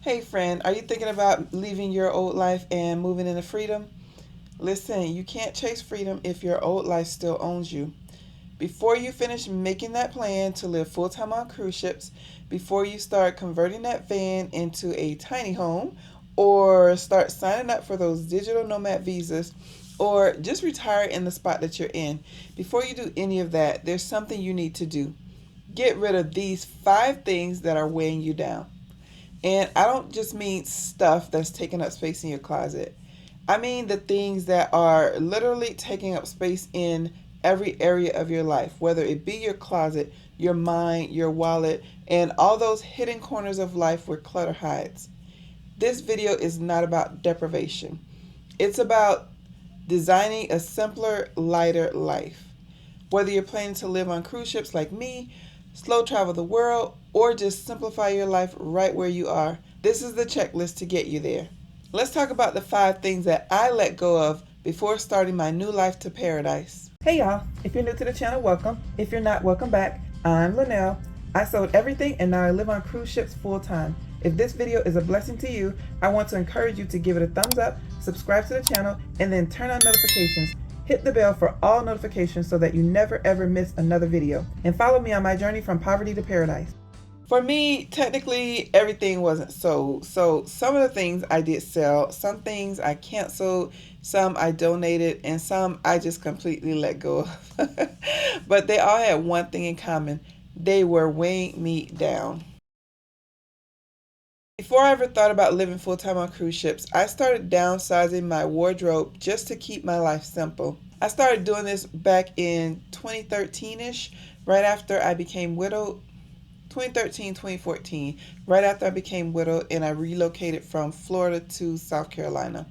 Hey friend, are you thinking about leaving your old life and moving into freedom? Listen, you can't chase freedom if your old life still owns you. Before you finish making that plan to live full time on cruise ships, before you start converting that van into a tiny home, or start signing up for those digital nomad visas, or just retire in the spot that you're in, before you do any of that, there's something you need to do. Get rid of these 5 things that are weighing you down. And I don't just mean stuff that's taking up space in your closet. I mean the things that are literally taking up space in every area of your life, whether it be your closet, your mind, your wallet, and all those hidden corners of life where clutter hides. This video is not about deprivation. It's about designing a simpler, lighter life. Whether you're planning to live on cruise ships like me, slow travel the world, or just simplify your life right where you are, this is the checklist to get you there. Let's talk about the 5 things that I let go of before starting my new life to paradise. Hey y'all, if you're new to the channel, welcome. If you're not, welcome back. I'm Linnell. I sold everything and now I live on cruise ships full time. If this video is a blessing to you, I want to encourage you to give it a thumbs up, subscribe to the channel, and then turn on notifications. Hit the bell for all notifications so that you never ever miss another video. And follow me on my journey from poverty to paradise. For me, technically, everything wasn't sold. So some of the things I did sell, some things I canceled, some I donated, and some I just completely let go of. But they all had one thing in common. They were weighing me down. Before I ever thought about living full-time on cruise ships, I started downsizing my wardrobe just to keep my life simple. I started doing this back in 2013-ish, right after I became widowed. 2013, 2014, right after I became widowed and I relocated from Florida to South Carolina.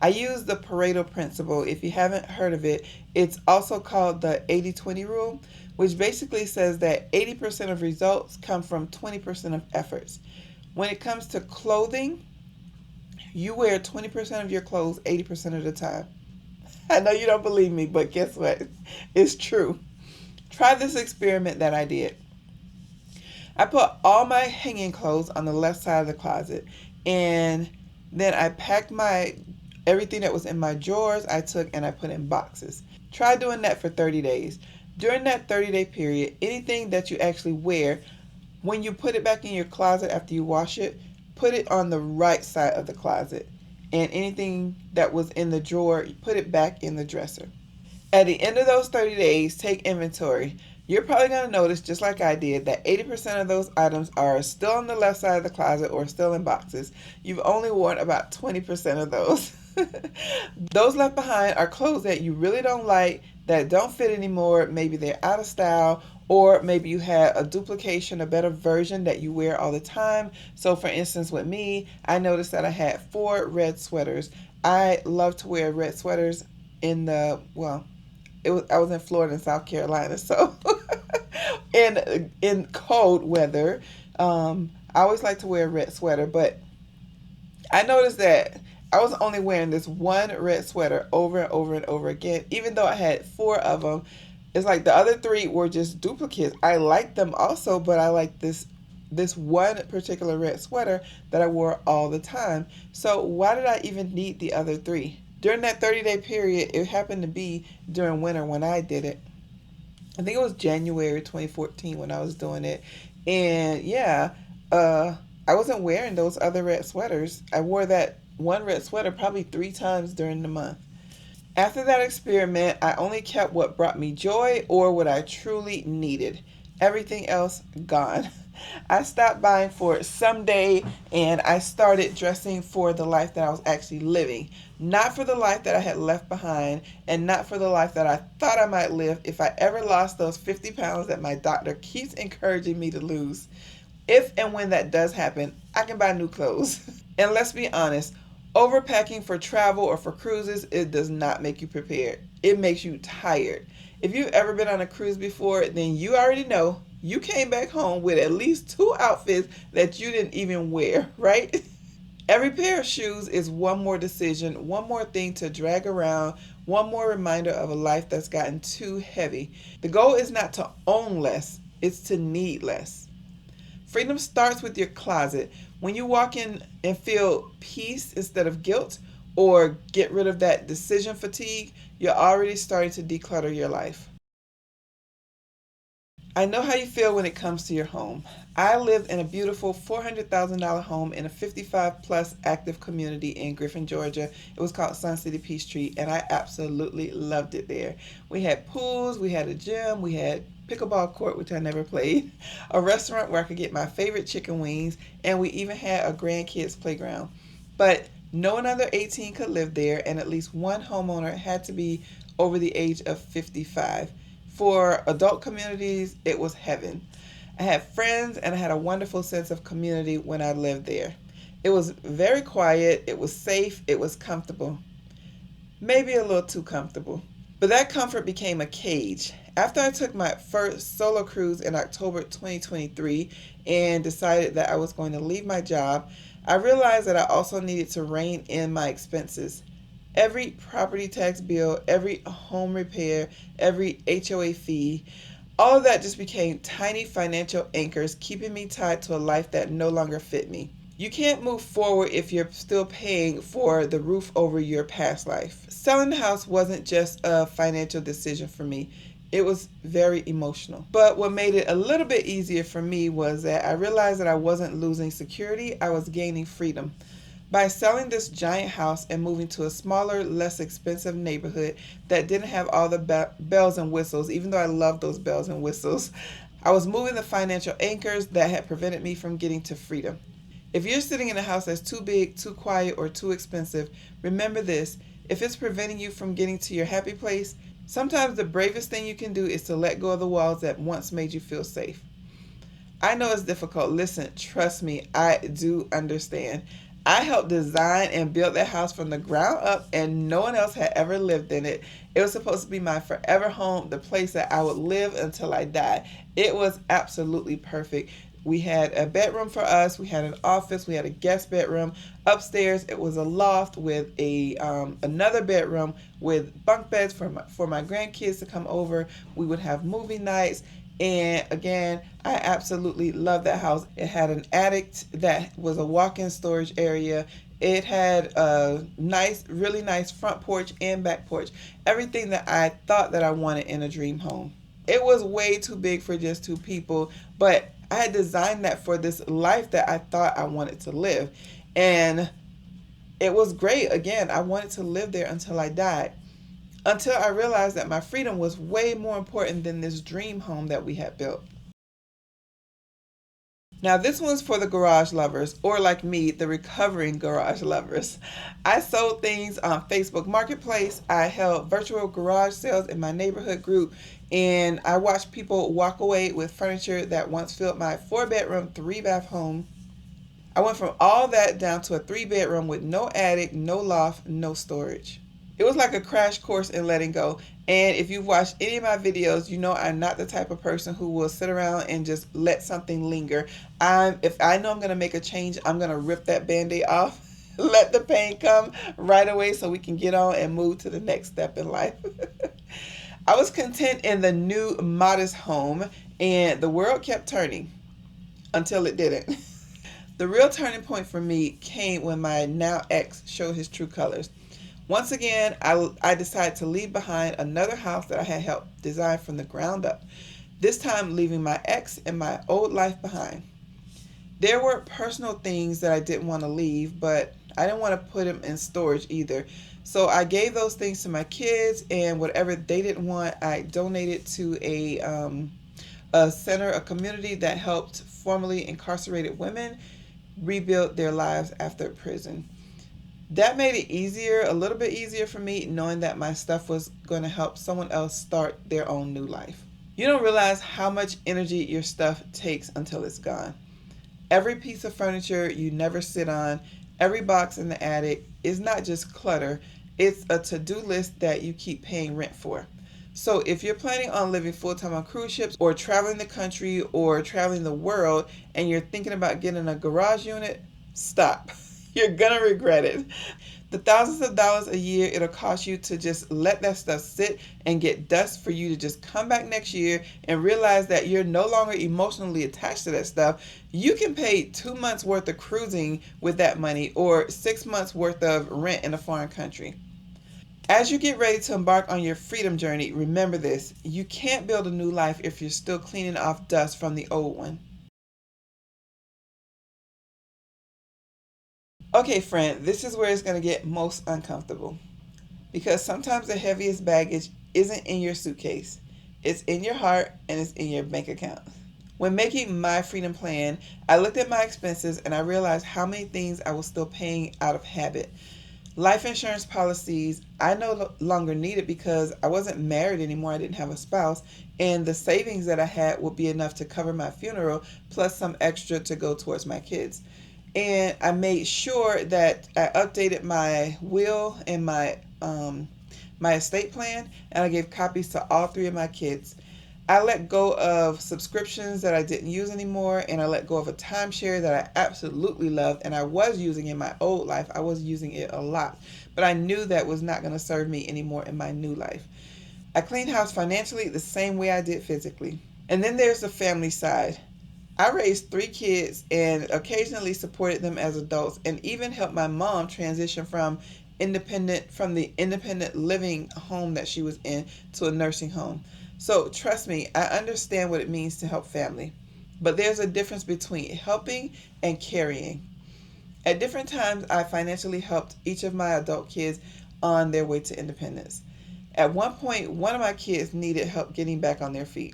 I use the Pareto principle. If you haven't heard of it, it's also called the 80-20 rule, which basically says that 80% of results come from 20% of efforts. When it comes to clothing, you wear 20% of your clothes 80% of the time. I know you don't believe me, but guess what? It's true. Try this experiment that I did. I put all my hanging clothes on the left side of the closet, and then I packed my everything that was in my drawers I took and I put in boxes. Try doing that for 30 days. During that 30-day period, anything that you actually wear, when you put it back in your closet after you wash it, put it on the right side of the closet. And anything that was in the drawer, put it back in the dresser. At the end of those 30 days, take inventory. You're probably going to notice, just like I did, that 80% of those items are still on the left side of the closet or still in boxes. You've only worn about 20% of those. Those left behind are clothes that you really don't like, that don't fit anymore. Maybe they're out of style, or maybe you had a duplication, a better version that you wear all the time. So for instance, with me, I noticed that I had 4 red sweaters. I love to wear red sweaters in the, well, I was in Florida and South Carolina, so in cold weather, I always like to wear a red sweater. But I noticed that I was only wearing this one red sweater over and over and over again, even though I had 4 of them. It's like the other 3 were just duplicates. I liked them also, but I like this one particular red sweater that I wore all the time. So why did I even need the other 3? During that 30-day period, it happened to be during winter when I did it. I think it was January 2014 when I was doing it. And yeah, I wasn't wearing those other red sweaters. I wore that one red sweater probably 3 times during the month. After that experiment, I only kept what brought me joy or what I truly needed. Everything else gone. I stopped buying for someday and I started dressing for the life that I was actually living. Not for the life that I had left behind, and not for the life that I thought I might live if I ever lost those 50 pounds that my doctor keeps encouraging me to lose. If and when that does happen, I can buy new clothes. And let's be honest, overpacking for travel or for cruises, it does not make you prepared. It makes you tired. If you've ever been on a cruise before, then you already know you came back home with at least 2 outfits that you didn't even wear, right? Every pair of shoes is one more decision, one more thing to drag around, one more reminder of a life that's gotten too heavy. The goal is not to own less, it's to need less. Freedom starts with your closet. When you walk in and feel peace instead of guilt, or get rid of that decision fatigue, you're already starting to declutter your life. I know how you feel when it comes to your home. I lived in a beautiful $400,000 home in a 55 plus active community in Griffin, Georgia. It was called Sun City Peachtree, and I absolutely loved it there. We had pools, we had a gym, we had pickleball court, which I never played, a restaurant where I could get my favorite chicken wings, and we even had a grandkids playground. But no one under 18 could live there, and at least one homeowner had to be over the age of 55. For adult communities, it was heaven. I had friends and I had a wonderful sense of community when I lived there. It was very quiet, it was safe, it was comfortable. Maybe a little too comfortable. But that comfort became a cage. After I took my first solo cruise in October 2023 and decided that I was going to leave my job, I realized that I also needed to rein in my expenses. Every property tax bill, every home repair, every HOA fee, all of that just became tiny financial anchors keeping me tied to a life that no longer fit me. You can't move forward if you're still paying for the roof over your past life. Selling the house wasn't just a financial decision for me. It was very emotional. But what made it a little bit easier for me was that I realized that I wasn't losing security, I was gaining freedom. By selling this giant house and moving to a smaller, less expensive neighborhood that didn't have all the bells and whistles, even though I love those bells and whistles, I was moving the financial anchors that had prevented me from getting to freedom. If you're sitting in a house that's too big, too quiet, or too expensive, remember this: if it's preventing you from getting to your happy place, sometimes the bravest thing you can do is to let go of the walls that once made you feel safe. I know it's difficult. Listen, trust me, I do understand. I helped design and build that house from the ground up, and no one else had ever lived in it. It was supposed to be my forever home, the place that I would live until I died. It was absolutely perfect. We had a bedroom for us, we had an office, we had a guest bedroom. Upstairs, it was a loft with a another bedroom with bunk beds for my grandkids to come over. We would have movie nights. And again, I absolutely love that house. It had an attic that was a walk-in storage area. It had a nice, really nice front porch and back porch. Everything that I thought that I wanted in a dream home. It was way too big for just two people, but I had designed that for this life that I thought I wanted to live. And it was great. Again, I wanted to live there until I died. Until I realized that my freedom was way more important than this dream home that we had built. Now, this one's for the garage lovers, or like me, the recovering garage lovers. I sold things on Facebook Marketplace. I held virtual garage sales in my neighborhood group, and I watched people walk away with furniture that once filled my 4-bedroom, 3-bath home. I went from all that down to a 3-bedroom with no attic, no loft, no storage. It was like a crash course in letting go. And if you've watched any of my videos, you know I'm not the type of person who will sit around and just let something linger. If I know I'm going to make a change, I'm going to rip that band-aid off, let the pain come right away so we can get on and move to the next step in life. I was content in the new modest home, and the world kept turning until it didn't. The real turning point for me came when my now ex showed his true colors. Once again, I decided to leave behind another house that I had helped design from the ground up, this time leaving my ex and my old life behind. There were personal things that I didn't want to leave, but I didn't want to put them in storage either. So I gave those things to my kids, and whatever they didn't want, I donated to a center, a community that helped formerly incarcerated women rebuild their lives after prison. That made it easier, a little bit easier for me, knowing that my stuff was going to help someone else start their own new life. You don't realize how much energy your stuff takes until it's gone. Every piece of furniture you never sit on, every box in the attic is not just clutter, it's a to-do list that you keep paying rent for. So if you're planning on living full-time on cruise ships or traveling the country or traveling the world and you're thinking about getting a garage unit, stop. You're gonna regret it. The thousands of dollars a year it'll cost you to just let that stuff sit and get dust for you to just come back next year and realize that you're no longer emotionally attached to that stuff. You can pay 2 months worth of cruising with that money or 6 months worth of rent in a foreign country. As you get ready to embark on your freedom journey, remember this: you can't build a new life if you're still cleaning off dust from the old one. Okay, friend, this is where it's going to get most uncomfortable because sometimes the heaviest baggage isn't in your suitcase, it's in your heart and it's in your bank account. When making my freedom plan, I looked at my expenses and I realized how many things I was still paying out of habit. Life insurance policies I no longer needed because I wasn't married anymore. I didn't have a spouse, and the savings that I had would be enough to cover my funeral plus some extra to go towards my kids. And I made sure that I updated my will and my estate plan, and I gave copies to all three of my kids. I let go of subscriptions that I didn't use anymore, and I let go of a timeshare that I absolutely loved and I was using in my old life. I was using it a lot, but I knew that was not going to serve me anymore in my new life. I cleaned house financially the same way I did physically. And then there's the family side. I raised three kids and occasionally supported them as adults and even helped my mom transition from the independent living home that she was in to a nursing home. So trust me, I understand what it means to help family. But there's a difference between helping and carrying. At different times, I financially helped each of my adult kids on their way to independence. At one point, one of my kids needed help getting back on their feet.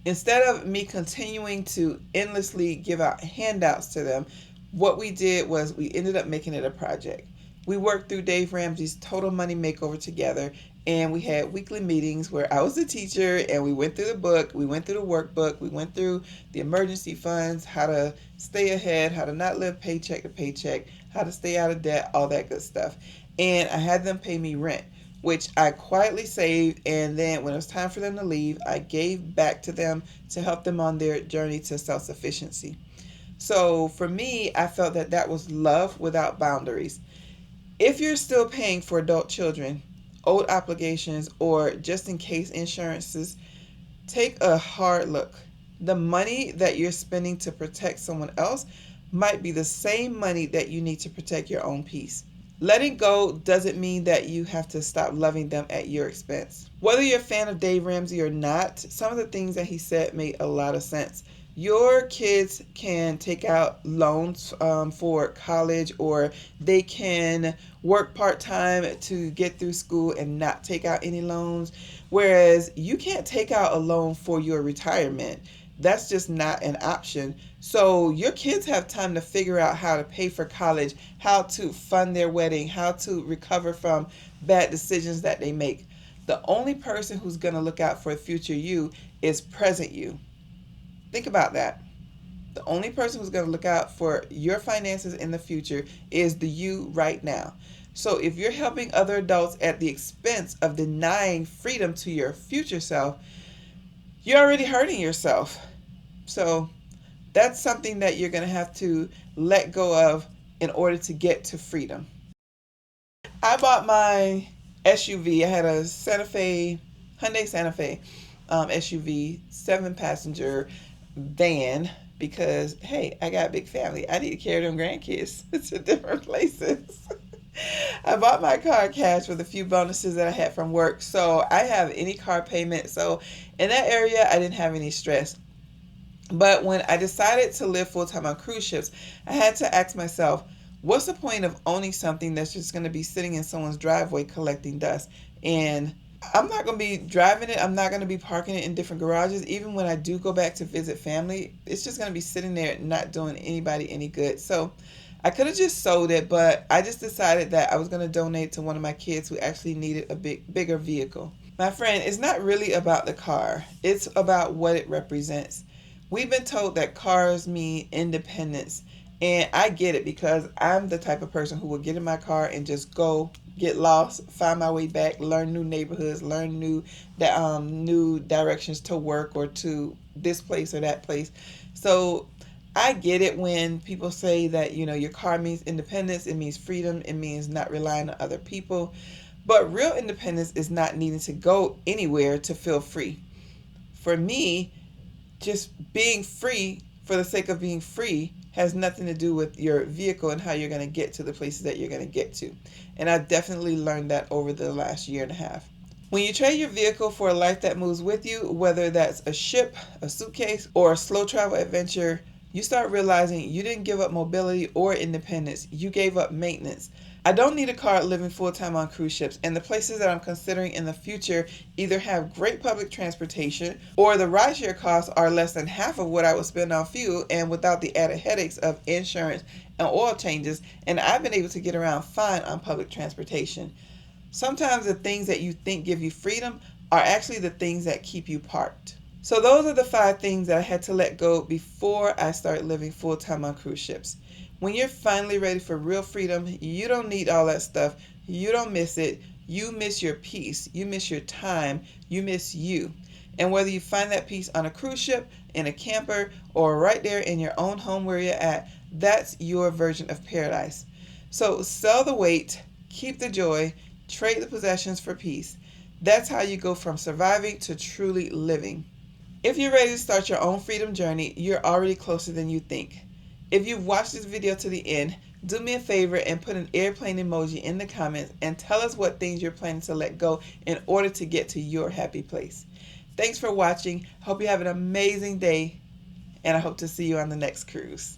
Instead of me continuing to endlessly give out handouts to them, what we did was we ended up making it a project. We worked through Dave Ramsey's Total Money Makeover together, and we had weekly meetings where I was the teacher and we went through the book, we went through the workbook, we went through the emergency funds, how to stay ahead, how to not live paycheck to paycheck, how to stay out of debt, all that good stuff. And I had them pay me rent, which I quietly saved. And then when it was time for them to leave, I gave back to them to help them on their journey to self sufficiency. So for me, I felt that that was love without boundaries. If you're still paying for adult children, old obligations, or just in case insurances, take a hard look. The money that you're spending to protect someone else might be the same money that you need to protect your own peace. Letting go doesn't mean that you have to stop loving them at your expense. Whether you're a fan of Dave Ramsey or not, some of the things that he said made a lot of sense. Your kids can take out loans for college, or they can work part time to get through school and not take out any loans. Whereas you can't take out a loan for your retirement. That's just not an option. So your kids have time to figure out how to pay for college, how to fund their wedding, how to recover from bad decisions that they make. The only person who's going to look out for future you is present you. Think about that. The only person who's going to look out for your finances in the future is the you right now. So if you're helping other adults at the expense of denying freedom to your future self, you're already hurting yourself. So that's something that you're going to have to let go of in order to get to freedom. I bought my SUV. I had a Hyundai Santa Fe SUV, 7 passenger van, because hey, I got a big family. I need to carry them grandkids to different places. I bought my car cash with a few bonuses that I had from work, so I have any car payment. So in that area, I didn't have any stress. But when I decided to live full time on cruise ships, I had to ask myself, what's the point of owning something that's just going to be sitting in someone's driveway collecting dust? And I'm not going to be driving it. I'm not going to be parking it in different garages. Even when I do go back to visit family, it's just going to be sitting there not doing anybody any good. So I could have just sold it, but I just decided that I was going to donate to one of my kids who actually needed a bigger vehicle. My friend, it's not really about the car. It's about what it represents. We've been told that cars mean independence. And I get it because I'm the type of person who will get in my car and just go get lost, find my way back, learn new neighborhoods, learn new directions to work or to this place or that place. So I get it when people say that, your car means independence, it means freedom, it means not relying on other people. But real independence is not needing to go anywhere to feel free. For me, just being free for the sake of being free has nothing to do with your vehicle and how you're going to get to the places that you're going to get to. And I've definitely learned that over the last year and a half. When you trade your vehicle for a life that moves with you, whether that's a ship, a suitcase, or a slow travel adventure, you start realizing you didn't give up mobility or independence. You gave up maintenance. I don't need a car living full time on cruise ships, and the places that I'm considering in the future either have great public transportation or the rideshare costs are less than half of what I would spend on fuel and without the added headaches of insurance and oil changes, and I've been able to get around fine on public transportation. Sometimes the things that you think give you freedom are actually the things that keep you parked. So those are the 5 things that I had to let go before I started living full time on cruise ships. When you're finally ready for real freedom, you don't need all that stuff. You don't miss it. You miss your peace. You miss your time. You miss you. And whether you find that peace on a cruise ship, in a camper, or right there in your own home where you're at, that's your version of paradise. So sell the weight, keep the joy, trade the possessions for peace. That's how you go from surviving to truly living. If you're ready to start your own freedom journey, you're already closer than you think. If you've watched this video to the end, do me a favor and put an airplane emoji in the comments and tell us what things you're planning to let go in order to get to your happy place. Thanks for watching. Hope you have an amazing day, and I hope to see you on the next cruise.